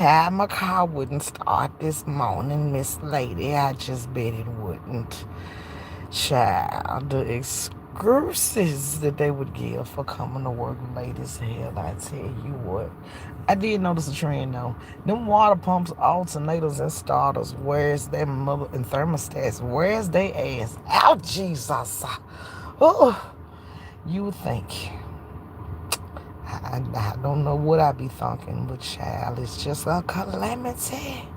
My car wouldn't start this morning, Miss Lady. I just bet it wouldn't. Child, the excuses that they would give for coming to work late as hell, I tell you what. I did notice a trend though. Them water pumps, alternators, and starters, where's their mother and thermostats? Where's they ass? Out, Jesus. Oh, you would think. I don't know what I be thinking, but child, it's just a calamity.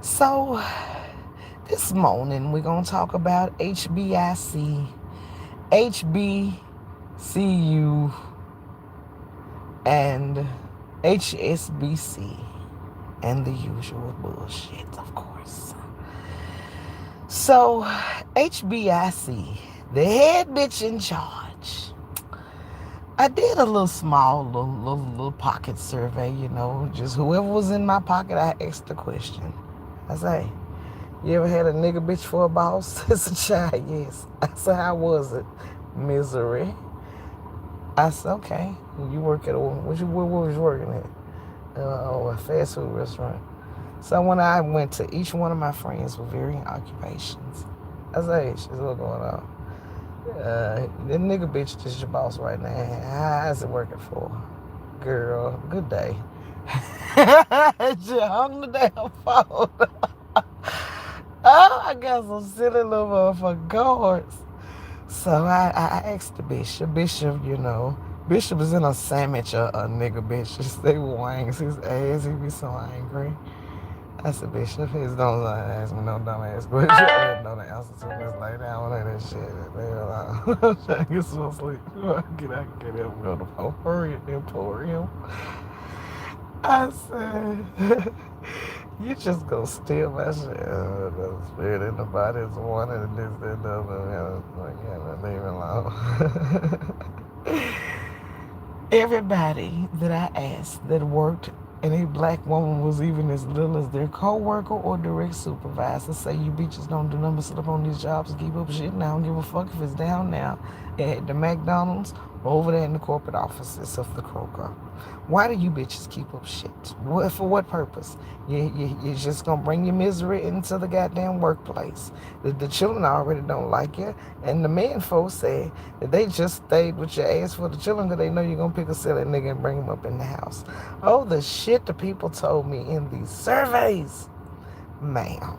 So, this morning we're going to talk about HBIC, HBCU, and HSBC, and the usual bullshit, of course. So, HBIC, the head bitch in charge. I did a little small, little pocket survey, just whoever was in my pocket, I asked the question. I say, you ever had a nigga bitch for a boss as a child? Yes. I said, how was it? Misery. I said, okay. You work at where was you working at? A fast food restaurant. So when I went to each one of my friends with varying occupations, I said, hey, what's going on? The nigga bitch is your boss right now. How's it working for? Girl, good day. She hung the damn phone. Oh, I got some silly little motherfucking cards. So I asked the bishop. Bishop is in a sandwich, a nigga bitch. Just they wangs his ass. He be so angry. I said, Bishop, please don't ask me no dumb ass question. I know the answer to this. Lay down with that shit. I'm trying to get some sleep. I can get him on the phone. Hurry up, Emporium. I said, you just gonna steal my shit. The spirit in the body is one and this, that, the other. Leave it alone. Everybody that I asked that worked and a black woman was even as little as their co-worker or direct supervisor say you bitches don't do nothing but sit up on these jobs and keep up shit, and I don't give a fuck if it's down now at the McDonald's or over there in the corporate offices of the Kroger. Why do you bitches keep up shit? For what purpose? You're just gonna bring your misery into the goddamn workplace. The children already don't like you, and the men folks say that they just stayed with your ass for the children because they know you're gonna pick a silly nigga and bring him up in the house. Oh, the shit the people told me in these surveys, ma'am.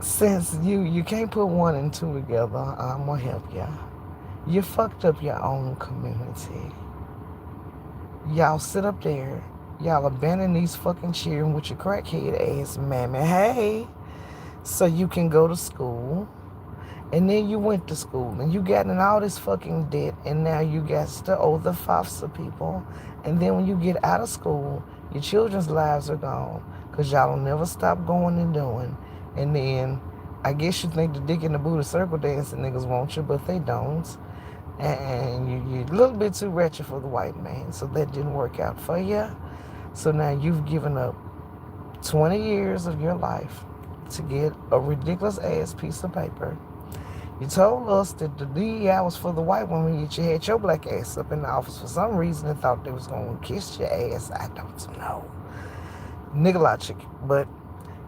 Since you can't put one and two together, I'm gonna help you. You fucked up your own community. Y'all sit up there, y'all abandon these fucking children with your crackhead ass mammy. Hey, so you can go to school, and then you went to school, and you got in all this fucking debt, and now you got to owe the FAFSA people. And then when you get out of school, your children's lives are gone, because y'all don't never stop going and doing. And then, I guess you think the dick in the booty circle dancing niggas want you, but they don't. And you're a little bit too wretched for the white man, so that didn't work out for you. So now you've given up 20 years of your life to get a ridiculous ass piece of paper. You told us that the DEI was for the white woman, yet you had your black ass up in the office for some reason and thought they was going to kiss your ass. I don't know. Nigga logic. But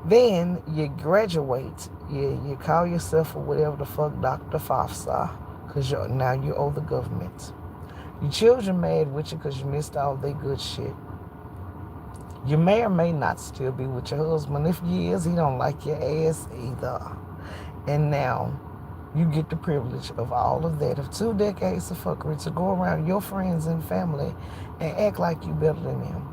then you graduate, you call yourself or whatever the fuck Dr. FAFSA, because now you owe the government. Your children mad with you because you missed all their good shit. You may or may not still be with your husband. If he is, he don't like your ass either. And now you get the privilege of all of that, of 2 decades of fuckery, to go around your friends and family and act like you better than them.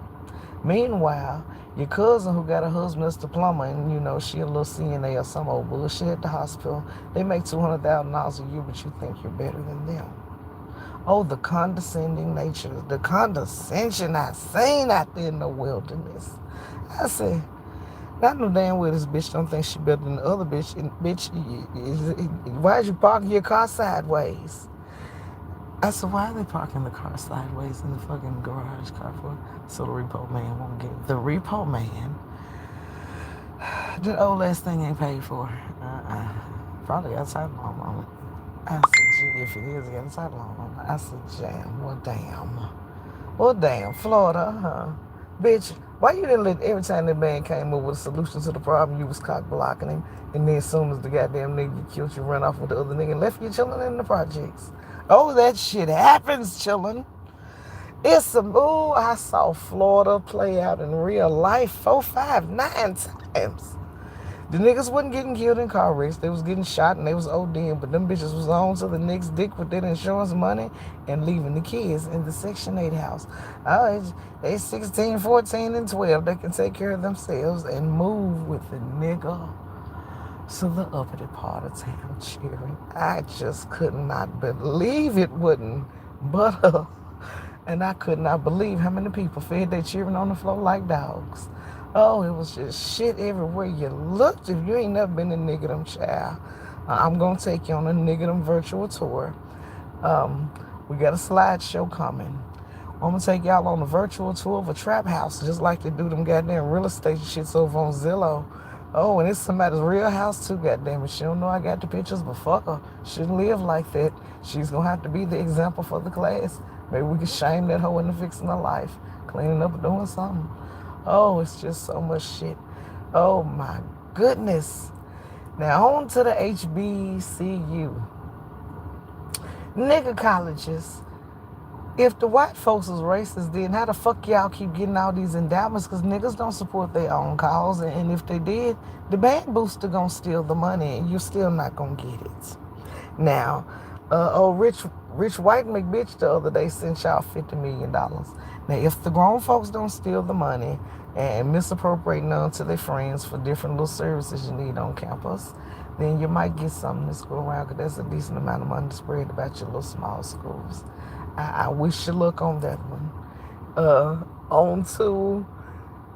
Meanwhile, your cousin who got a husband that's the plumber, and she a little CNA or some old bullshit at the hospital, they make $200,000 a year, but you think you're better than them. Oh, the condescending nature, the condescension I seen out there in the wilderness. I said, I know damn well this bitch don't think she better than the other bitch. And bitch, why'd you park your car sideways? I said, why are they parking the car sideways in the fucking garage car for? So the repo man won't get it. The repo man, the old ass thing ain't paid for. Probably outside my mama. I said, If it is, got a title on. I said, damn, well, damn. Well, damn, Florida, huh? Bitch, why you didn't let every time that man came up with a solution to the problem, you was cock blocking him, and then as soon as the goddamn nigga you killed, you run off with the other nigga and left you chilling in the projects? Oh, that shit happens, chilling. It's a move. I saw Florida play out in real life 4, 5, 9 times. The niggas wasn't getting killed in car wrecks. They was getting shot and they was ODing, but them bitches was on to the next dick with their insurance money and leaving the kids in the Section 8 house. Oh, they 16, 14, and 12. They can take care of themselves and move with the nigga. So the uppity part of town cheering. I just could not believe it wouldn't butter. And I could not believe how many people fed they cheering on the floor like dogs. Oh, it was just shit everywhere you looked. If you ain't never been to Nigga child, I'm going to take you on a Nigga virtual tour. We got a slideshow coming. I'm going to take y'all on a virtual tour of a trap house, just like they do them goddamn real estate shits over on Zillow. Oh, and it's somebody's real house too, goddamn it. She don't know I got the pictures, but fuck her. Shouldn't live like that. She's going to have to be the example for the class. Maybe we can shame that hoe into fixing her life, cleaning up or doing something. Oh, it's just so much shit. Oh, my goodness. Now, on to the HBCU. Nigga colleges. If the white folks was racist, then how the fuck y'all keep getting all these endowments? Because niggas don't support their own cause. And if they did, the band booster gonna steal the money and you're still not gonna get it. Now, rich white McBitch the other day sent y'all $50 million. Now, if the grown folks don't steal the money and misappropriate none to their friends for different little services you need on campus, then you might get something this go around, because that's a decent amount of money to spread about your little small schools. I wish you luck on that one. On to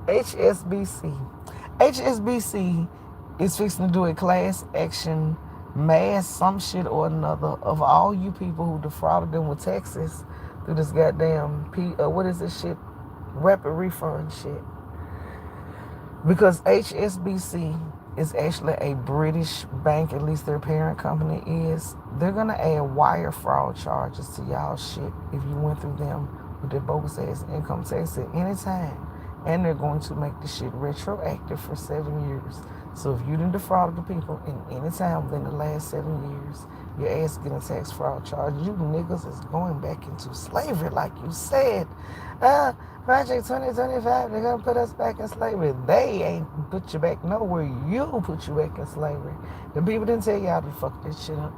HSBC. HSBC is fixing to do a class action mass some shit or another of all you people who defrauded them with taxes through this goddamn what is this shit? Rapid refund shit. Because HSBC is actually a British bank, at least their parent company is. They're gonna add wire fraud charges to y'all shit if you went through them with their bogus ass income tax at any time. And they're going to make the shit retroactive for 7 years. So if you didn't defraud the people in any time within the last 7 years, your ass getting a tax fraud charge. You niggas is going back into slavery, like you said. Project 2025, they're going to put us back in slavery. They ain't put you back nowhere. You put you back in slavery. The people didn't tell y'all to fuck this shit up.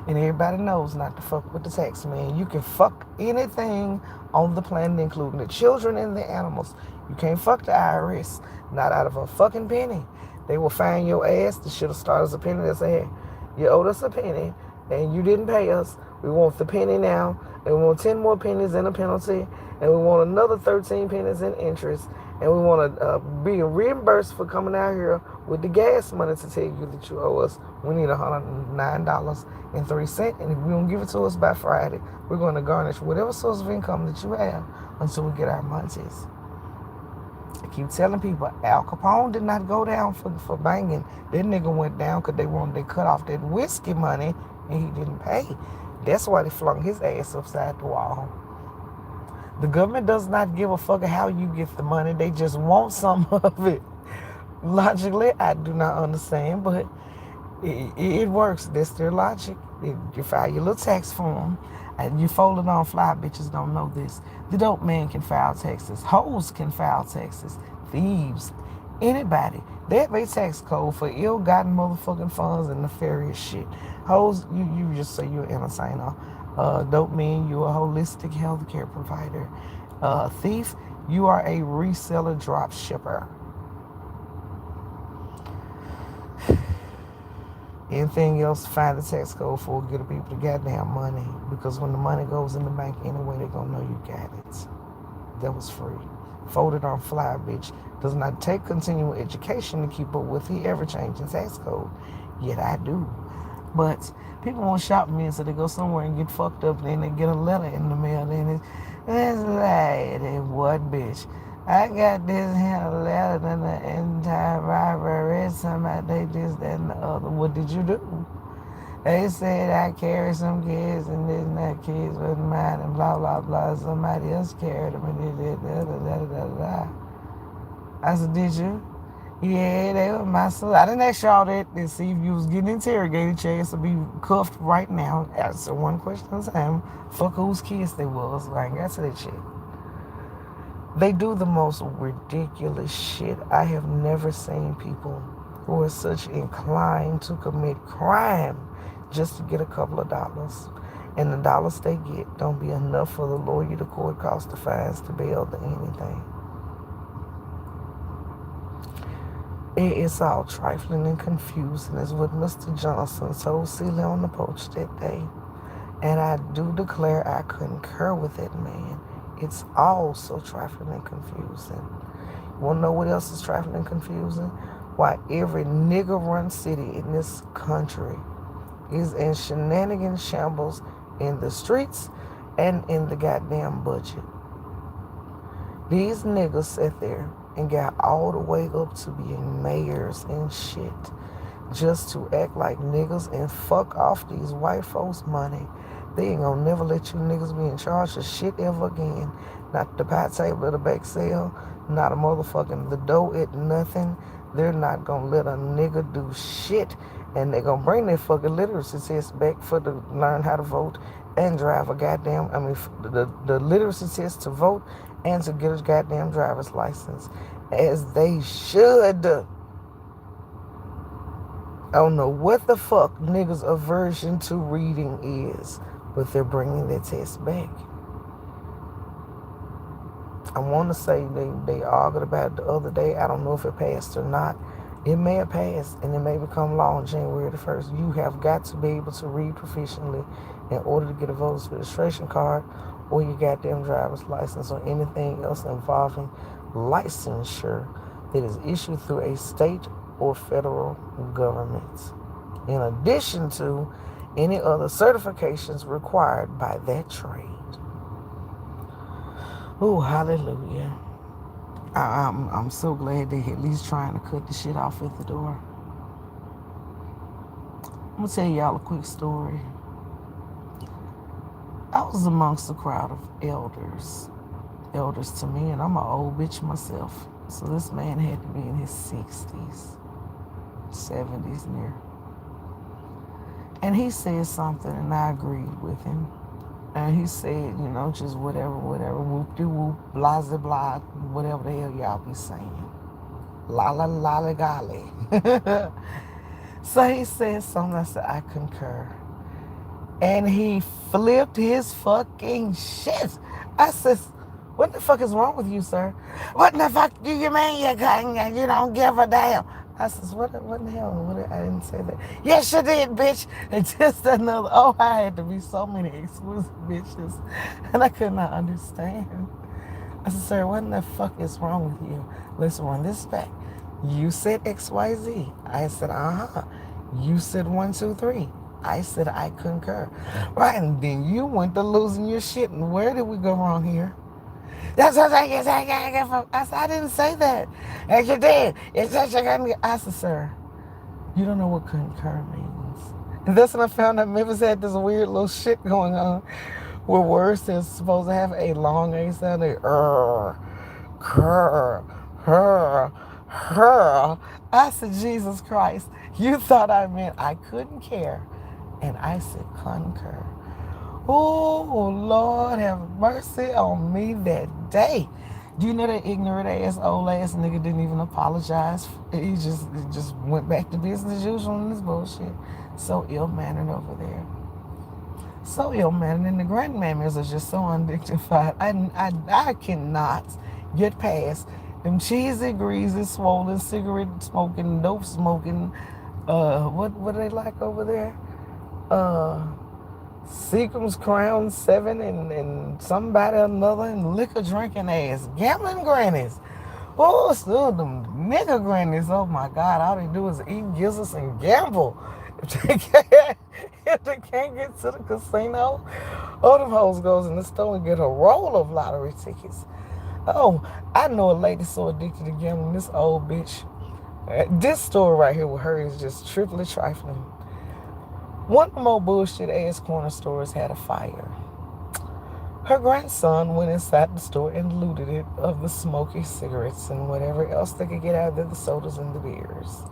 And everybody knows not to fuck with the tax man. You can fuck anything on the planet, including the children and the animals. You can't fuck the IRS, not out of a fucking penny. They will find your ass. The shit'll start as a penny. They'll say, hey, you owed us a penny, and you didn't pay us. We want the penny now, and we want 10 more pennies in a penalty, and we want another 13 pennies in interest, and we want to be reimbursed for coming out here with the gas money to tell you that you owe us. We need $109.03, and if you don't give it to us by Friday, we're going to garnish whatever source of income that you have until we get our monies. I keep telling people, Al Capone did not go down for banging. That nigga went down because they wanted to cut off that whiskey money, and he didn't pay. That's why they flung his ass upside the wall. The government does not give a fuck how you get the money. They just want some of it. Logically, I do not understand, but it works. That's their logic. You file your little tax form, and you fold it on fly. Bitches don't know this. The dope man can file taxes. Hoes can file taxes. Thieves. Anybody. They have a tax code for ill-gotten motherfucking funds and nefarious shit. Hoes, you just say you're an entertainer. Dope man, you're a holistic healthcare provider. Thief, you are a reseller drop shipper. Anything else, find the tax code for, get the people the goddamn money. Because when the money goes in the bank anyway, they're going to know you got it. That was free. Folded on fly, bitch. Does not take continual education to keep up with the ever-changing tax code. Yet I do. But people won't shop me, so they go somewhere and get fucked up, and then they get a letter in the mail, and it's like, what, bitch? I got this here letter in the entire library. Somebody, they this, that, and the other. What did you do? They said I carried some kids and this and that kids wasn't mine and blah blah blah. Somebody else carried them and did that, da da da da. I said, did you? Yeah, they were my son. I didn't ask y'all that to see if you was getting interrogated. Chance to be cuffed right now. Answer one question at a time. Fuck whose kids they was. I ain't got to that shit. They do the most ridiculous shit. I have never seen people who are such inclined to commit crime just to get a couple of dollars. And the dollars they get don't be enough for the lawyer, the court costs, the fines, the bail, the anything. It's all trifling and confusing, is what Mr. Johnson told Celie on the porch that day. And I do declare I concur with that man. It's all so trifling and confusing. You want to know what else is trifling and confusing? Why every nigger-run city in this country is in shenanigan shambles in the streets and in the goddamn budget. These niggas sat there and got all the way up to being mayors and shit just to act like niggas and fuck off these white folks' money. They ain't gonna never let you niggas be in charge of shit ever again. Not the pie table at the back sale, not a motherfucking the dough at nothing. They're not gonna let a nigga do shit. And they're gonna bring their fucking literacy test back for to learn how to vote and drive a goddamn, the literacy test to vote and to get a goddamn driver's license. As they should. I don't know what the fuck niggas' aversion to reading is, but they're bringing their test back. I want to say they argued about it the other day. I don't know if it passed or not. It may have passed, and it may become law on January the 1st. You have got to be able to read proficiently in order to get a voter's registration card or your goddamn driver's license or anything else involving licensure that is issued through a state or federal government, in addition to any other certifications required by that trade. Oh, hallelujah. I'm so glad they're at least trying to cut the shit off at the door. I'm going to tell y'all a quick story. I was amongst a crowd of elders to me, and I'm an old bitch myself. So this man had to be in his 60s, 70s near. And he said something, and I agreed with him. And he said, just whatever, whoop-de-whoop, blah-de-blah, whatever the hell y'all be saying. La-la-la-la-golly. So he said something, I said, I concur. And he flipped his fucking shit. I said, what the fuck is wrong with you, sir? What the fuck do you mean you don't give a damn? I says, what the hell? I didn't say that. Yes, you did, bitch. And just another, I had to be so many exclusive bitches. And I could not understand. I said, sir, what the fuck is wrong with you? Let's run this back. You said XYZ. I said, You said 1, 2, 3. I said, I concur. Right, and then you went to losing your shit. And where did we go wrong here? That's what I said, I didn't say that. As you did. I said, sir, you don't know what concur means. And that's when I found out Memphis had this weird little shit going on where words that's supposed to have a long A sound. I said, Jesus Christ, you thought I meant I couldn't care. And I said, concur. Oh, Lord, have mercy on me that day. Do you know that ignorant ass, old ass nigga didn't even apologize? He just went back to business as usual in this bullshit. So ill-mannered over there. So ill-mannered, and the grandmammas are just so undignified. I cannot get past them cheesy, greasy, swollen, cigarette smoking, dope smoking, what do they like over there? Seagram's Crown 7 and somebody or another and liquor drinking ass gambling grannies. Oh, still them nigga grannies. Oh my God, all they do is eat gizzards and gamble. If they can't get to the casino, them hoes goes in the store and get a roll of lottery tickets. Oh, I know a lady so addicted to gambling, this old bitch. This story right here with her is just triply trifling. One of the more bullshit ass corner stores had a fire. Her grandson went inside the store and looted it of the smoky cigarettes and whatever else they could get out of there, the sodas and the beers.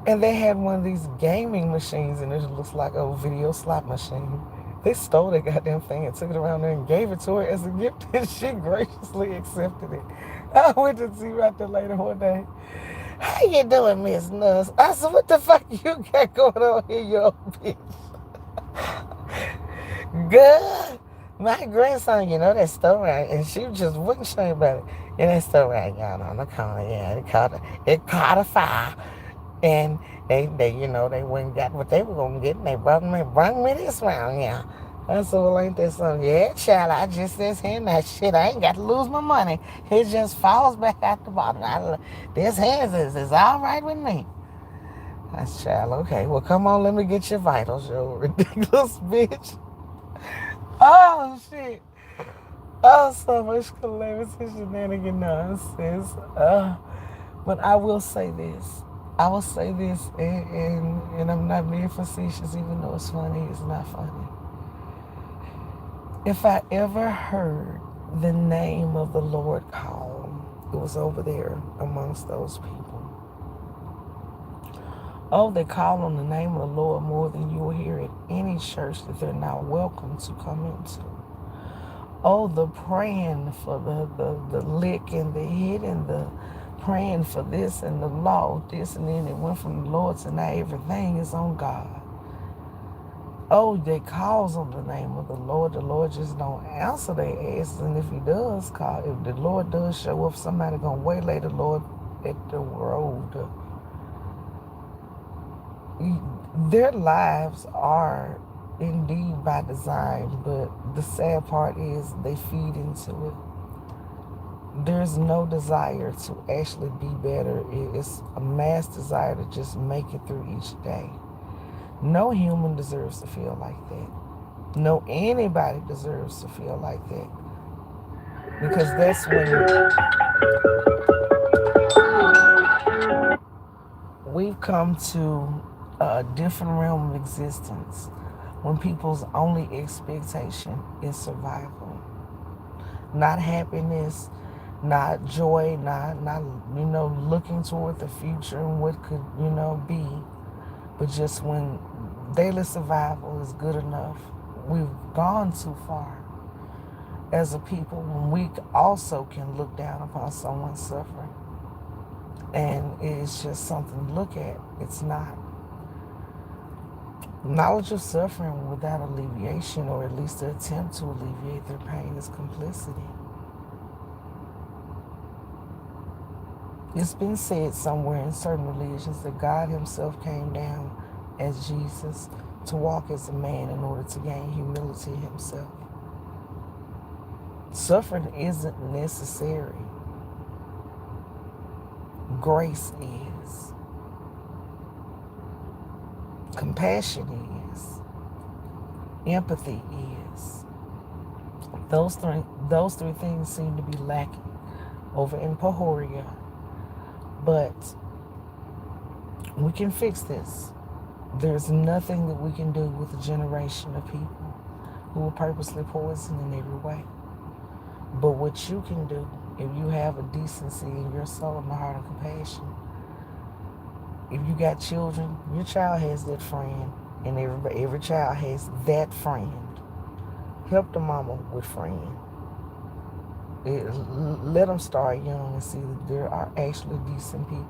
And they had one of these gaming machines, and it looks like a video slot machine. They stole that goddamn thing and took it around there and gave it to her as a gift, and she graciously accepted it. I went to see her out there later one day. How you doing, Miss Nuss? I said, what the fuck you got going on here, you old bitch? Good. My grandson, that store right, and she just wouldn't show you about it. And that store right down on the corner, yeah, it caught a fire. And they went and got what they were gonna get, and they brought me this round, yeah. I said, well, ain't that something? Yeah, child, I just says hand that shit. I ain't got to lose my money. It just falls back out the bottom. This hands is all right with me. I said, child, okay, well, come on, let me get your vitals, you ridiculous bitch. Oh, shit. Oh, so much calamity shenanigan nonsense. But I will say this. And I'm not being facetious, even though it's funny, it's not funny. If I ever heard the name of the Lord called, it was over there amongst those people. Oh, they call on the name of the Lord more than you will hear at any church that they're not welcome to come into. Oh, the praying for the lick and the hit and the praying for this and the law, this, and then it went from the Lord to now everything is on God. Oh, they calls on the name of the Lord just don't answer their asses, and if he does call, if the Lord does show up, somebody gonna waylay the Lord at the road. Their lives are indeed by design, but the sad part is they feed into it. There's no desire to actually be better. It's a mass desire to just make it through each day. No human deserves to feel like that. No anybody deserves to feel like that. Because that's when we've come to a different realm of existence, when people's only expectation is survival. Not happiness, not joy, not looking toward the future and what could, be. But just when daily survival is good enough, we've gone too far as a people when we also can look down upon someone suffering. And it's just something to look at. It's not. Knowledge of suffering without alleviation, or at least the attempt to alleviate their pain, is complicity. It's been said somewhere in certain religions that God himself came down as Jesus to walk as a man in order to gain humility himself. Suffering isn't necessary. Grace is. Compassion is. Empathy is. Those three things seem to be lacking over in Pahoria. But we can fix this. There's nothing that we can do with a generation of people who are purposely poisoned in every way. But what you can do, if you have a decency in your soul and a heart of compassion, if you got children, your child has that friend, and every child has that friend. Help the mama with friend. Let them start young and see that there are actually decent people.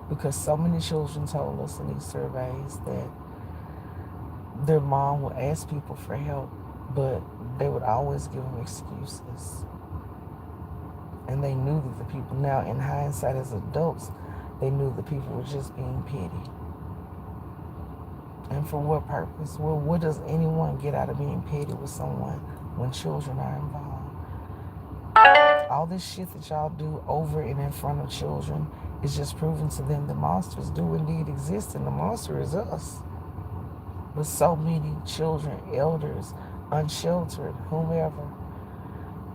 Because so many children told us in these surveys that their mom would ask people for help, but they would always give them excuses. And they knew that the people, now in hindsight as adults, they knew the people were just being petty. And for what purpose? Well, what does anyone get out of being petty with someone when children are involved? All this shit that y'all do over and in front of children is just proving to them that monsters do indeed exist, and the monster is us. With so many children, elders, unsheltered, whomever,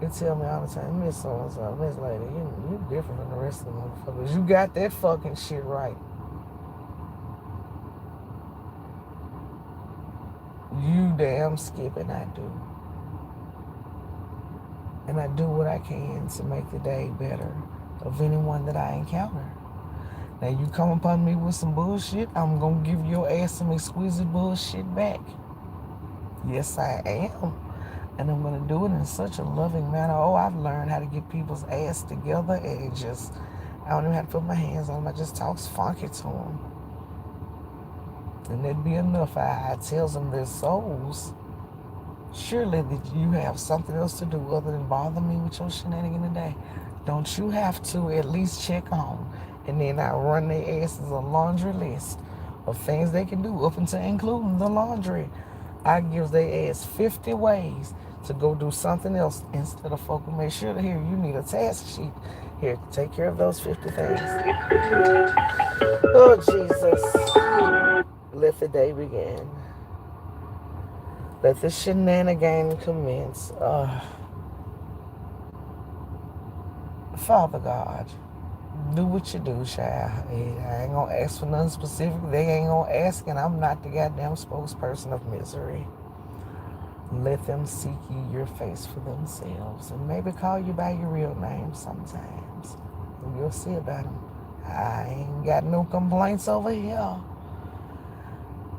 they tell me all the time, Miss So-and-so, Miss Lady, you different than the rest of the motherfuckers. You got that fucking shit right. You damn skip, and I do. And I do what I can to make the day better of anyone that I encounter. Now you come upon me with some bullshit, I'm gonna give your ass some exquisite bullshit back. Yes, I am. And I'm gonna do it in such a loving manner. Oh, I've learned how to get people's ass together, and it just, I don't even have to put my hands on them. I just talks funky to them. And that'd be enough. I tells them their souls. Surely that you have something else to do other than bother me with your shenanigan today. Don't you have to at least check on? And then I run their asses a laundry list of things they can do, up until including the laundry. I give their ass 50 ways to go do something else instead of focus. Make sure that here you need a task sheet. Here, take care of those 50 things. Oh, Jesus. Let the day begin. Let the shenanigan commence. Father God, do what you do, child. I ain't gonna ask for nothing specific. They ain't gonna ask, and I'm not the goddamn spokesperson of misery. Let them seek you your face for themselves, and maybe call you by your real name sometimes. And you'll see about them. I ain't got no complaints over here.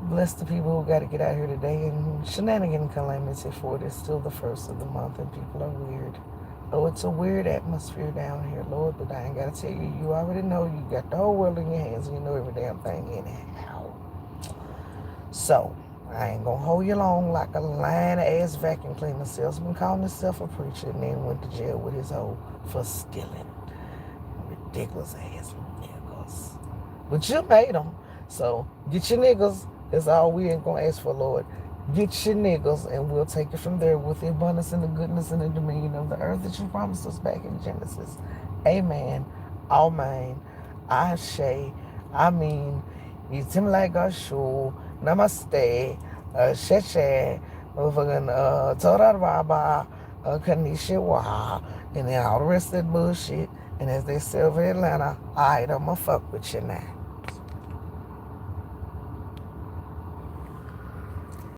Bless the people who got to get out here today. And shenanigan calamity for it is still the first of the month, and people are weird. Oh, it's a weird atmosphere down here, Lord, but I ain't got to tell you. You already know you got the whole world in your hands, and you know every damn thing anyhow. So, I ain't going to hold you long like a lying-ass vacuum cleaner salesman calling himself a preacher and then went to jail with his hoe for stealing. Ridiculous-ass niggas. But you made them. So, get your niggas. That's all we ain't going to ask for, Lord. Get your niggas, and we'll take it from there with the abundance and the goodness and the dominion of the earth that you promised us back in Genesis. Amen. Amen. Ashe. I mean, Yitimlai Gashu. Namaste. Sheshe. Motherfucking Torar Baba. Kanishiwa. And then all the rest of that bullshit. And as they say over in Atlanta, I'm going to fuck with you now.